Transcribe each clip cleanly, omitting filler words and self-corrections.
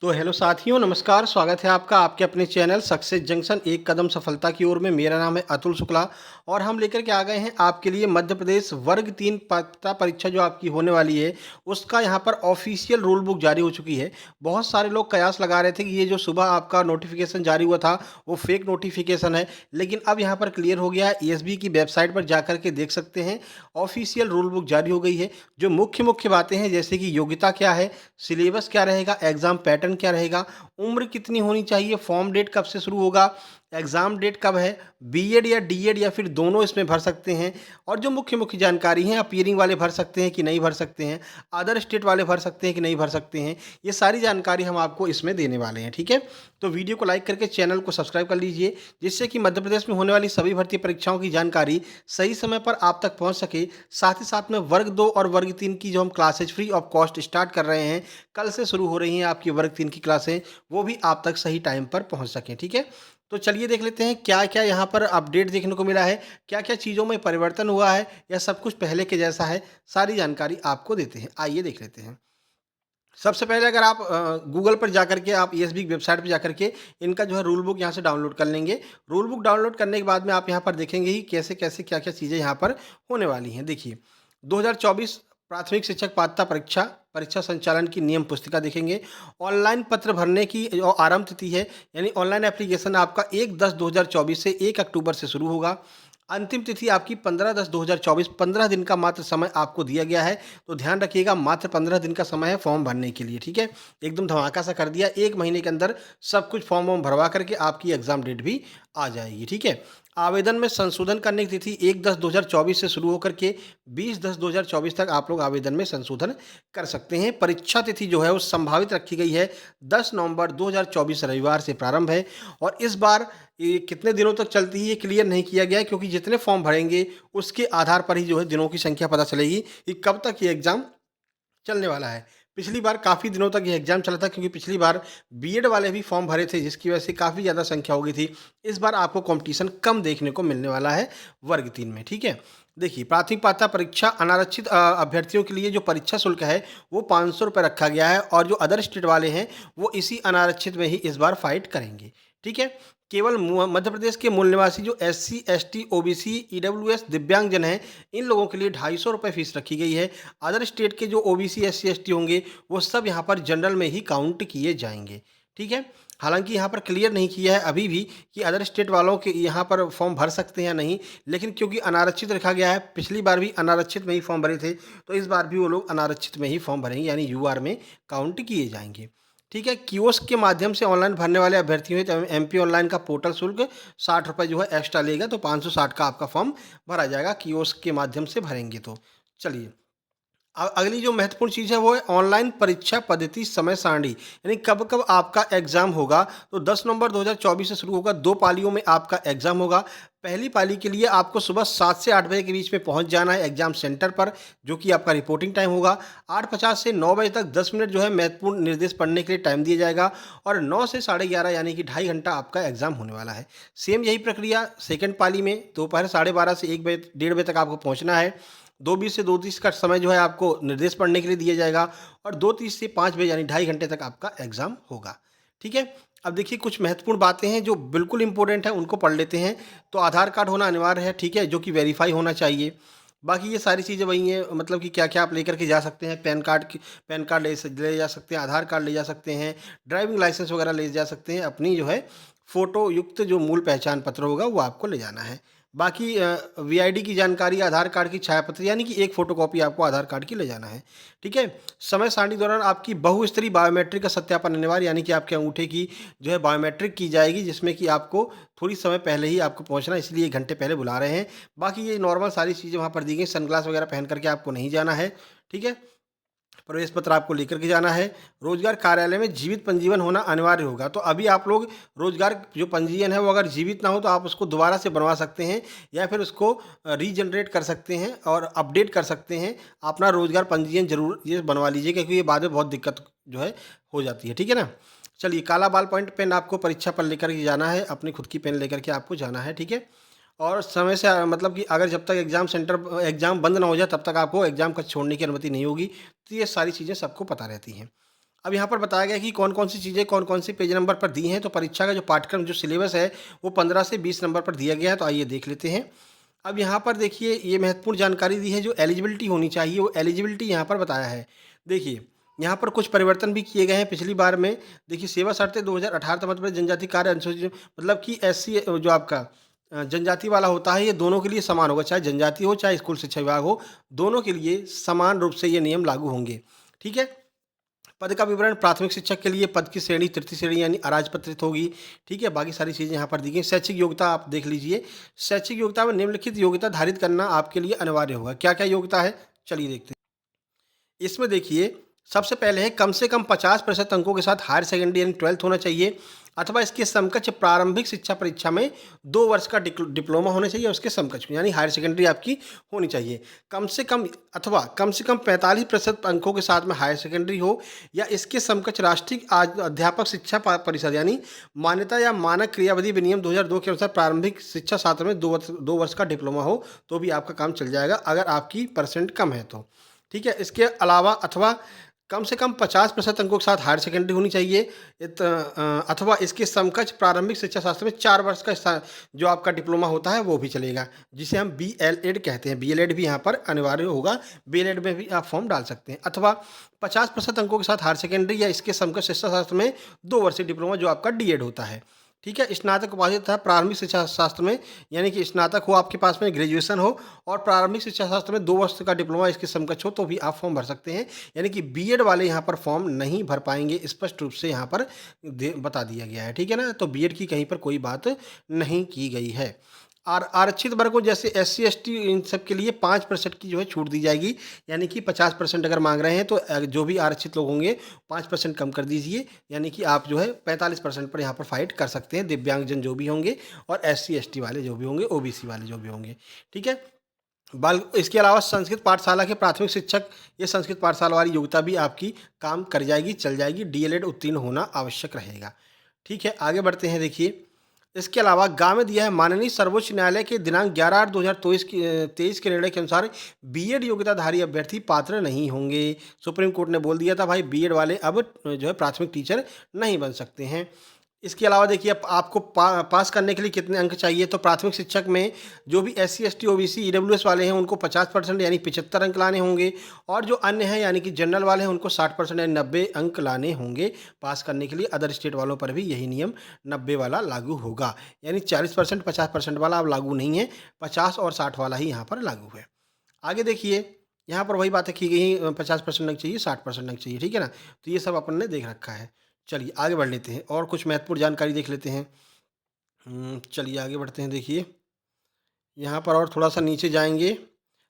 तो हेलो साथियों, नमस्कार। स्वागत है आपका आपके अपने चैनल सक्सेस जंक्शन एक कदम सफलता की ओर में। मेरा नाम है अतुल शुक्ला और हम लेकर के आ गए हैं आपके लिए मध्य प्रदेश वर्ग 3 पात्रता परीक्षा जो आपकी होने वाली है, उसका यहाँ पर ऑफिशियल रूल बुक जारी हो चुकी है। बहुत सारे लोग कयास लगा रहे थे कि ये जो सुबह आपका नोटिफिकेशन जारी हुआ था, वो फेक नोटिफिकेशन है, लेकिन अब यहाँ पर क्लियर हो गया है। ईएसबी की वेबसाइट पर जाकर के देख सकते हैं, ऑफिशियल रूल बुक जारी हो गई है। जो मुख्य मुख्य बातें हैं, जैसे कि योग्यता क्या है, सिलेबस क्या रहेगा, एग्ज़ाम पैटर्न क्या रहेगा, उम्र कितनी होनी चाहिए, फॉर्म डेट कब से शुरू होगा, एग्ज़ाम डेट कब है, बीएड या डीएड या फिर दोनों इसमें भर सकते हैं। और जो मुख्य मुख्य जानकारी हैं, अपीयरिंग वाले भर सकते हैं कि नहीं भर सकते हैं, अदर स्टेट वाले भर सकते हैं कि नहीं भर सकते हैं, ये सारी जानकारी हम आपको इसमें देने वाले हैं। ठीक है, तो वीडियो को लाइक करके चैनल को सब्सक्राइब कर लीजिए, जिससे कि मध्य प्रदेश में होने वाली सभी भर्ती परीक्षाओं की जानकारी सही समय पर आप तक पहुंच सके। साथ ही साथ में वर्ग 2 और वर्ग 3 की जो हम classes free of cost start कर रहे हैं, कल से शुरू हो रही हैं आपकी वर्ग 3 की क्लासें, वो भी आप तक सही टाइम पर पहुंच सकें। ठीक है, तो चलिए देख लेते हैं क्या क्या यहाँ पर अपडेट देखने को मिला है, क्या क्या चीज़ों में परिवर्तन हुआ है, या सब कुछ पहले के जैसा है। सारी जानकारी आपको देते हैं, आइए देख लेते हैं। सबसे पहले अगर आप गूगल पर जाकर के आप ईएसबी की वेबसाइट पर जाकर के इनका जो है रूल बुक यहाँ से डाउनलोड कर लेंगे। रूल बुक डाउनलोड करने के बाद में आप यहाँ पर देखेंगे कि कैसे कैसे क्या क्या चीज़ें यहाँ पर होने वाली हैं। देखिए, 2024 प्राथमिक शिक्षक पात्रता परीक्षा परीक्षा संचालन की नियम पुस्तिका देखेंगे। ऑनलाइन पत्र भरने की जो आरंभ तिथि है, यानी ऑनलाइन एप्लीकेशन आपका 1/10/2024 से 1 अक्टूबर से शुरू होगा। अंतिम तिथि आपकी 15/10/2024, 15 दिन का मात्र समय आपको दिया गया है। तो ध्यान रखिएगा, मात्र 15 दिन का समय है फॉर्म भरने के लिए। ठीक है, एकदम धमाका सा कर दिया, 1 महीने के अंदर सब कुछ फॉर्म वॉर्म भरवा करके आपकी एग्जाम डेट भी आ जाएगी। ठीक है, आवेदन में संशोधन करने की तिथि 1/10/2024 से शुरू होकर के 20/10/2024 तक आप लोग आवेदन में संशोधन कर सकते हैं। परीक्षा तिथि जो है वो संभावित रखी गई है 10 नवंबर 2024 रविवार से प्रारंभ है। और इस बार ये कितने दिनों तक चलती है ये क्लियर नहीं किया गया है, क्योंकि जितने फॉर्म भरेंगे उसके आधार पर ही जो है दिनों की संख्या पता चलेगी कि कब तक ये एग्ज़ाम चलने वाला है। पिछली बार काफ़ी दिनों तक ये एग्ज़ाम चला था, क्योंकि पिछली बार बीएड वाले भी फॉर्म भरे थे, जिसकी वजह से काफ़ी ज़्यादा संख्या हो गई थी। इस बार आपको कॉम्पिटिशन कम देखने को मिलने वाला है वर्ग 3 में। ठीक है, देखिए, प्राथमिक पात्रता परीक्षा अनारक्षित अभ्यर्थियों के लिए जो परीक्षा शुल्क है वो ₹500 रखा गया है, और जो अदर स्टेट वाले हैं वो इसी अनारक्षित में ही इस बार फाइट करेंगे। ठीक है, केवल मध्य प्रदेश के मूल निवासी जो एससी, एसटी, ओबीसी, ईडब्ल्यूएस, दिव्यांगजन हैं, इन लोगों के लिए ₹250 फीस रखी गई है। अदर स्टेट के जो ओबीसी, एससी, एसटी होंगे, वो सब यहाँ पर जनरल में ही काउंट किए जाएंगे। ठीक है, हालांकि यहाँ पर क्लियर नहीं किया है अभी भी कि अदर स्टेट वालों के यहाँ पर फॉर्म भर सकते हैं या नहीं, लेकिन क्योंकि अनारक्षित रखा गया है, पिछली बार भी अनारक्षित में ही फॉर्म भरे थे, तो इस बार भी वो लोग अनारक्षित में ही फॉर्म भरेंगे, यानी यूआर में काउंट किए जाएंगे। ठीक है, कियोस्क के माध्यम से ऑनलाइन भरने वाले अभ्यर्थियों तो एमपी ऑनलाइन का पोर्टल शुल्क ₹60 जो है एक्स्ट्रा लेगा, तो 560 का आपका फॉर्म भरा जाएगा कियोस्क के माध्यम से भरेंगे तो। चलिए, अगली जो महत्वपूर्ण चीज़ है वो है ऑनलाइन परीक्षा पद्धति समय सारणी, यानी कब कब आपका एग्ज़ाम होगा। तो 10 नवंबर 2024 से शुरू होगा, 2 पालियों में आपका एग्ज़ाम होगा। पहली पाली के लिए आपको सुबह 7 से 8 बजे के बीच में पहुंच जाना है एग्ज़ाम सेंटर पर, जो कि आपका रिपोर्टिंग टाइम होगा। 8:50 से 9 बजे तक 10 मिनट जो है महत्वपूर्ण निर्देश पढ़ने के लिए टाइम दिया जाएगा, और 9 से 11:30 यानी कि 2.5 घंटा आपका एग्ज़ाम होने वाला है। सेम यही प्रक्रिया सेकंड पाली में दोपहर 12:30 से 1 बजे 1:30 बजे तक आपको पहुँचना है। 2:20 से 2:30 का समय जो है आपको निर्देश पढ़ने के लिए दिया जाएगा, और 2:30 से 5 बजे यानी 2.5 घंटे तक आपका एग्ज़ाम होगा। ठीक है, अब देखिए, कुछ महत्वपूर्ण बातें हैं जो बिल्कुल इंपॉर्टेंट है, उनको पढ़ लेते हैं। तो आधार कार्ड होना अनिवार्य है, ठीक है, जो कि वेरीफाई होना चाहिए। बाकी ये सारी चीज़ें वही हैं, मतलब कि क्या-क्या आप लेकर के जा सकते हैं। पैन कार्ड ले जा सकते हैं, आधार कार्ड ले जा सकते हैं, ड्राइविंग लाइसेंस वगैरह ले जा सकते हैं। अपनी जो है फ़ोटो युक्त जो मूल पहचान पत्र होगा वो आपको ले जाना है। बाकी वीआईडी की जानकारी, आधार कार्ड की छायाप्रति, यानी कि एक फ़ोटोकॉपी आपको आधार कार्ड की ले जाना है। ठीक है, समय सारणी दौरान आपकी बहुस्तरीय बायोमेट्रिक का सत्यापन अनिवार्य, यानी कि आपके अंगूठे की जो है बायोमेट्रिक की जाएगी, जिसमें कि आपको थोड़ी समय पहले ही आपको पहुंचना, इसलिए 1 घंटे पहले बुला रहे हैं। बाकी ये नॉर्मल सारी चीज़ें वहाँ पर दी गई, सनग्लास वगैरह पहन करके आपको नहीं जाना है। ठीक है, प्रवेश पत्र आपको लेकर के जाना है। रोजगार कार्यालय में जीवित पंजीयन होना अनिवार्य होगा। तो अभी आप लोग रोजगार जो पंजीयन है वो अगर जीवित ना हो तो आप उसको दोबारा से बनवा सकते हैं, या फिर उसको रीजनरेट कर सकते हैं और अपडेट कर सकते हैं। अपना रोजगार पंजीयन जरूर ये बनवा लीजिए, क्योंकि ये बाद में बहुत दिक्कत जो है हो जाती है। ठीक है ना। चलिए, काला बाल पॉइंट पेन आपको परीक्षा पर लेकर के जाना है, अपनी खुद की पेन लेकर के आपको जाना है। ठीक है, और समय से मतलब कि अगर जब तक एग्ज़ाम बंद ना हो जाए तब तक आपको एग्ज़ाम कक्ष छोड़ने की अनुमति नहीं होगी। तो ये सारी चीज़ें सबको पता रहती हैं। अब यहाँ पर बताया गया कि कौन-कौन सी चीज़ें कौन-कौन सी पेज नंबर पर दी हैं। तो परीक्षा का जो पाठ्यक्रम जो सिलेबस है वो 15 से 20 नंबर पर दिया गया है। तो आइए देख लेते हैं। अब यहाँ पर देखिए ये महत्वपूर्ण जानकारी दी है, जो एलिजिबिलिटी होनी चाहिए वो एलिजिबिलिटी यहाँ पर बताया है। देखिए यहाँ पर कुछ परिवर्तन भी किए गए हैं पिछली बार में। देखिए सेवा शर्तें 2018 मध्य प्रदेश जनजाति कार्य अनुसूचित मतलब कि एससी जो आपका जनजाति वाला होता है, ये दोनों के लिए समान होगा, चाहे जनजाति हो चाहे स्कूल शिक्षा विभाग हो, दोनों के लिए समान रूप से ये नियम लागू होंगे। ठीक है। पद का विवरण प्राथमिक शिक्षक के लिए पद की श्रेणी तृतीय श्रेणी यानी अराजपत्रित होगी। ठीक है। बाकी सारी चीज़ें यहाँ पर दी गई। शैक्षिक योग्यता आप देख लीजिए। शैक्षिक योग्यता में निम्नलिखित योग्यता धारित करना आपके लिए अनिवार्य होगा। क्या क्या योग्यता है, चलिए देखते हैं। इसमें देखिए सबसे पहले है कम से कम 50% अंकों के साथ हायर सेकेंडरी यानी 12th होना चाहिए, अथवा इसके समकक्ष प्रारंभिक शिक्षा परीक्षा में 2 वर्ष का डिप्लोमा होना चाहिए, उसके समकक्ष यानी हायर सेकेंडरी आपकी होनी चाहिए। कम से कम 45% अंकों के साथ में हायर सेकेंडरी हो, या इसके समकक्ष राष्ट्रीय अध्यापक शिक्षा परिषद यानी मान्यता या मानक क्रियाविधि विनियम 2002 के अनुसार प्रारंभिक शिक्षा शास्त्र में 2 वर्ष का डिप्लोमा हो, तो भी आपका काम चल जाएगा अगर आपकी परसेंट कम है तो। ठीक है। इसके अलावा अथवा कम से कम 50% अंकों के साथ हायर सेकेंडरी होनी चाहिए, अथवा इसके समकक्ष प्रारंभिक शिक्षा शास्त्र में 4 वर्ष का जो आपका डिप्लोमा होता है वो भी चलेगा, जिसे हम BLED कहते हैं। BLED भी यहाँ पर अनिवार्य होगा। BLED में भी आप फॉर्म डाल सकते हैं। अथवा 50% अंकों के साथ हायर सेकेंडरी या इसके समकक्ष शिक्षा शास्त्र में 2 वर्षीय डिप्लोमा जो आपका DED होता है। ठीक है। स्नातक उपाधि तथा प्रारंभिक शिक्षा शास्त्र में यानी कि स्नातक हो आपके पास में, ग्रेजुएशन हो और प्रारंभिक शिक्षा शास्त्र में 2 वर्ष का डिप्लोमा इसके समकक्ष हो, तो भी आप फॉर्म भर सकते हैं। यानी कि बीएड वाले यहाँ पर फॉर्म नहीं भर पाएंगे, स्पष्ट रूप से यहाँ पर बता दिया गया है। ठीक है ना। तो बीएड की कहीं पर कोई बात नहीं की गई है। आरक्षित वर्गों जैसे SC ST इन सब के लिए 5% की जो है छूट दी जाएगी। यानी कि 50% अगर मांग रहे हैं तो जो भी आरक्षित लोग होंगे 5% कम कर दीजिए, यानी कि आप जो है 45% पर यहाँ पर फाइट कर सकते हैं, दिव्यांगजन जो भी होंगे और SC ST वाले जो भी होंगे, OBC वाले जो भी होंगे। ठीक है। इसके अलावा संस्कृत पाठशाला के प्राथमिक शिक्षक, ये संस्कृत पाठशाला वाली योग्यता भी आपकी काम कर जाएगी, चल जाएगी। DLED उत्तीर्ण होना आवश्यक रहेगा। ठीक है। आगे बढ़ते हैं। देखिए इसके अलावा गाँव में दिया है माननीय सर्वोच्च न्यायालय के दिनांक 11/8/2023 के निर्णय के अनुसार बीएड योग्यताधारी अभ्यर्थी पात्र नहीं होंगे। सुप्रीम कोर्ट ने बोल दिया था भाई बीएड वाले अब जो है प्राथमिक टीचर नहीं बन सकते हैं। इसके अलावा देखिए आपको पास करने के लिए कितने अंक चाहिए, तो प्राथमिक शिक्षक में जो भी SC ST OBC EWS वाले हैं उनको 50% यानी 75 अंक लाने होंगे, और जो अन्य हैं यानी कि जनरल वाले हैं उनको 60% यानी 90 अंक लाने होंगे पास करने के लिए। अदर स्टेट वालों पर भी यही नियम 90 वाला लागू होगा, यानी 40% 50% वाला अब लागू नहीं है, 50 और 60 वाला ही यहाँ पर लागू है। आगे देखिए यहाँ पर वही बातें की गई, 50% अंक चाहिए, 60% अंक चाहिए। ठीक है ना। तो ये सब अपन ने देख रखा है। चलिए आगे बढ़ लेते हैं और कुछ महत्वपूर्ण जानकारी देख लेते हैं। चलिए आगे बढ़ते हैं। देखिए यहाँ पर और थोड़ा सा नीचे जाएंगे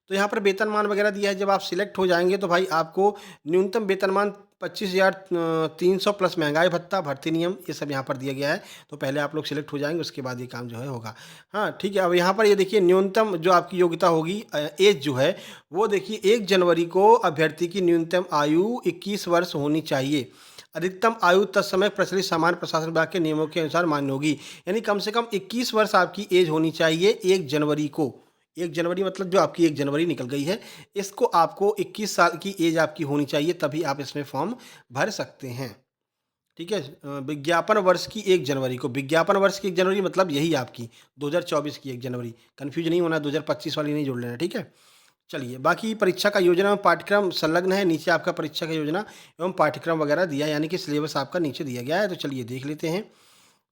तो यहाँ पर वेतनमान वगैरह दिया है। जब आप सिलेक्ट हो जाएंगे तो भाई आपको न्यूनतम वेतनमान 25,300 प्लस महंगाई भत्ता, भर्ती नियम, ये सब यहाँ पर दिया गया है। तो पहले आप लोग सिलेक्ट हो जाएंगे, उसके बाद ये काम जो है होगा। हाँ ठीक है। अब यहाँ पर ये देखिए न्यूनतम जो आपकी योग्यता होगी, एज जो है वो देखिए 1 जनवरी को अभ्यर्थी की न्यूनतम आयु 21 वर्ष होनी चाहिए। अधिकतम आयु तत्समय प्रचलित सामान्य प्रशासन विभाग के नियमों के अनुसार मान्य होगी। यानी कम से कम 21 वर्ष आपकी एज होनी चाहिए 1 जनवरी को। 1 जनवरी मतलब जो आपकी 1 जनवरी निकल गई है, इसको आपको 21 साल की एज आपकी होनी चाहिए, तभी आप इसमें फॉर्म भर सकते हैं। ठीक है। विज्ञापन वर्ष की 1 जनवरी को, विज्ञापन वर्ष की 1 जनवरी मतलब यही आपकी 2024 की 1 जनवरी, कन्फ्यूज नहीं होना, 2025 वाली नहीं जोड़ लेना। ठीक है। चलिए बाकी परीक्षा का योजना एवं पाठ्यक्रम संलग्न है, नीचे आपका परीक्षा का योजना एवं पाठ्यक्रम वगैरह दिया, यानी कि सिलेबस आपका नीचे दिया गया है। तो चलिए देख लेते हैं।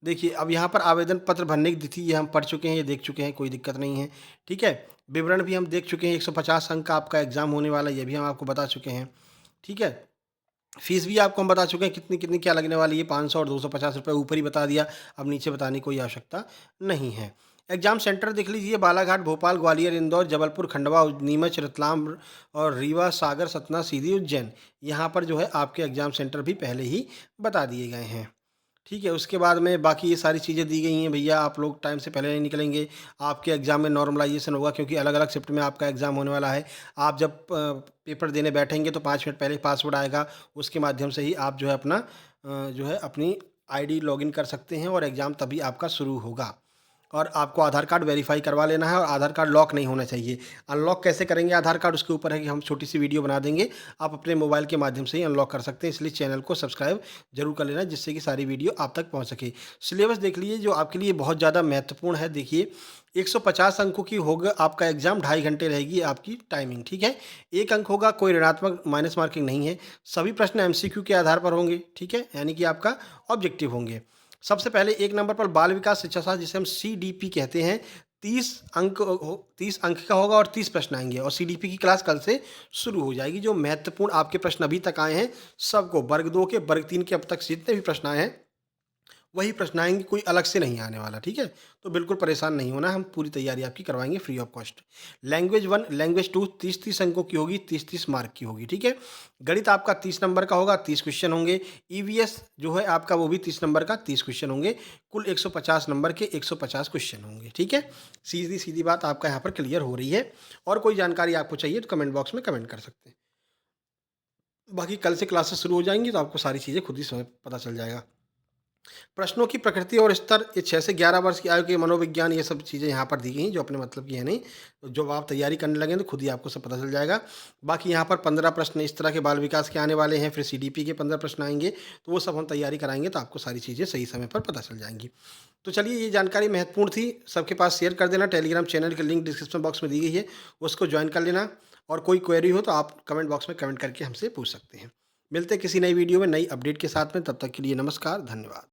देखिए अब यहाँ पर आवेदन पत्र भरने की तिथि ये हम पढ़ चुके हैं, ये देख चुके हैं, कोई दिक्कत नहीं है। ठीक है। विवरण भी हम देख चुके हैं, 150 अंक का आपका एग्जाम होने वाला है, ये भी हम आपको बता चुके हैं। ठीक है। फीस भी आपको हम बता चुके हैं कितनी कितनी क्या लगने वाली है, 500 और 250 रुपये ऊपर ही बता दिया, अब नीचे बताने की कोई आवश्यकता नहीं है। एग्जाम सेंटर देख लीजिए, बालाघाट, भोपाल, ग्वालियर, इंदौर, जबलपुर, खंडवा, नीमच, रतलाम और रीवा, सागर, सतना, सीधी, उज्जैन, यहाँ पर जो है आपके एग्जाम सेंटर भी पहले ही बता दिए गए हैं। ठीक है। उसके बाद में बाकी ये सारी चीज़ें दी गई हैं भैया, आप लोग टाइम से पहले नहीं निकलेंगे, आपके एग्ज़ाम में नॉर्मलाइजेशन होगा क्योंकि अलग अलग शिफ्ट में आपका एग्ज़ाम होने वाला है। आप जब पेपर देने बैठेंगे तो 5 मिनट पहले पासवर्ड आएगा, उसके माध्यम से ही आप जो है अपना जो है अपनी ID लॉगिन कर सकते हैं और एग्ज़ाम तभी आपका शुरू होगा। और आपको आधार कार्ड वेरीफाई करवा लेना है और आधार कार्ड लॉक नहीं होना चाहिए। अनलॉक कैसे करेंगे आधार कार्ड, उसके ऊपर है कि हम छोटी सी वीडियो बना देंगे, आप अपने मोबाइल के माध्यम से ही अनलॉक कर सकते हैं। इसलिए चैनल को सब्सक्राइब जरूर कर लेना, जिससे कि सारी वीडियो आप तक पहुंच सके। सिलेबस देख लीजिए जो आपके लिए बहुत ज़्यादा महत्वपूर्ण है। देखिए 150 अंकों की होगा आपका एग्जाम, 2.5 घंटे रहेगी आपकी टाइमिंग, ठीक है। 1 अंक होगा, कोई ऋणात्मक माइनस मार्किंग नहीं है। सभी प्रश्न एमसीक्यू के आधार पर होंगे, ठीक है, यानी कि आपका ऑब्जेक्टिव होंगे। सबसे पहले 1 नंबर पर बाल विकास शिक्षा शास्त्र, जिसे हम सीडीपी कहते हैं, 30 अंक का होगा और 30 प्रश्न आएंगे। और सीडीपी की क्लास कल से शुरू हो जाएगी। जो महत्वपूर्ण आपके प्रश्न अभी तक आए हैं सबको, वर्ग 2 के, वर्ग 3 के, अब तक जितने भी प्रश्न आए हैं वही प्रश्न आएंगे, कोई अलग से नहीं आने वाला, ठीक है। तो बिल्कुल परेशान नहीं होना, हम पूरी तैयारी आपकी करवाएंगे free of cost. Language 1, language 2 30-30 अंकों की होगी, 30-30 मार्क की होगी, ठीक है। गणित आपका 30 नंबर का होगा, 30 क्वेश्चन होंगे। ईवीएस जो है आपका वो भी 30 नंबर का, 30 क्वेश्चन होंगे। कुल 150 नंबर के 150 क्वेश्चन होंगे, ठीक है। सीधी सीधी बात आपका यहाँ पर क्लियर हो रही है। और कोई जानकारी आपको चाहिए तो कमेंट बॉक्स में कमेंट कर सकते हैं। बाकी कल से क्लासेस शुरू हो जाएंगी तो आपको सारी चीज़ें खुद ही समय पता चल जाएगा। प्रश्नों की प्रकृति और स्तर, ये 6 से 11 वर्ष की आयु के मनोविज्ञान, ये सब चीज़ें यहाँ पर दी गई हैं जो अपने मतलब की है नहीं। तो जब आप तैयारी करने लगें तो खुद ही आपको सब पता चल जाएगा। बाकी यहाँ पर 15 प्रश्न इस तरह के बाल विकास के आने वाले हैं, फिर सीडीपी के 15 प्रश्न आएंगे। तो वो सब हम तैयारी कराएंगे तो आपको सारी चीज़ें सही समय पर पता चल जाएंगी। तो चलिए, ये जानकारी महत्वपूर्ण थी, सबके पास शेयर कर देना। टेलीग्राम चैनल की लिंक डिस्क्रिप्शन बॉक्स में दी गई है, उसको ज्वाइन कर लेना। और कोई क्वेरी हो तो आप कमेंट बॉक्स में कमेंट करके हमसे पूछ सकते हैं। मिलते हैं किसी नई वीडियो में नई अपडेट के साथ में, तब तक के लिए नमस्कार, धन्यवाद।